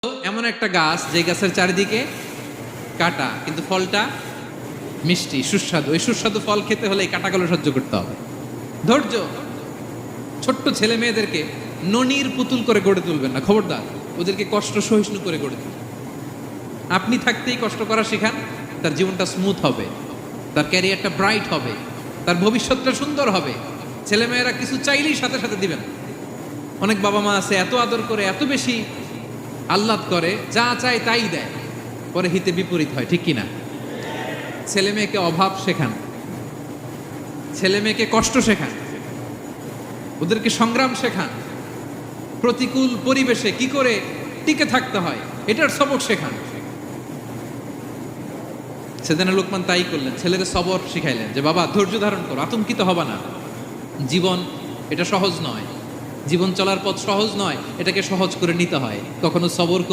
এমন একটা গাছ যে গাছের চারিদিকে কাটা কিন্তু ফলটা মিষ্টি সুস্বাদু। এই সুস্বাদু ফল খেতে হলে এই কাটাগুলো সহ্য করতে হবে। ধৈর্য। ছোট্ট ছেলে মেয়েদেরকে ননির পুতুল করে গড়ে তুলবেন না, খবরদার। ওদেরকে কষ্ট সহিষ্ণু করে গড়ে তুলবেন। আপনি থাকতেই কষ্ট করা শেখান, তার জীবনটা স্মুথ হবে, তার ক্যারিয়ারটা ব্রাইট হবে, তার ভবিষ্যৎটা সুন্দর হবে। ছেলেমেয়েরা কিছু চাইলেই সাথে সাথে দিবেন। অনেক বাবা মা আছে এত আদর করে, এত বেশি আহ্লাদ করে, যা চায় তাই দেয়, পরে হিতে বিপরীত হয়, ঠিক কিনা? ছেলে মেয়েকে অভাব শেখান, ছেলে মেয়েকে কষ্ট শেখান, ওদেরকে সংগ্রাম শেখান, প্রতিকূল পরিবেশে কি করে টিকে থাকতে হয় এটার সবক শেখান। সেদিন লোকমান তাই করলেন, ছেলেদের সবর শিখাইলেন যে বাবা ধৈর্য ধারণ করো, আতঙ্কিত হবা না। জীবন এটা সহজ নয়, জীবন চলার পথ সহজ নয়, এটাকে সহজ করে নিতে হয়। কখনো সবর করে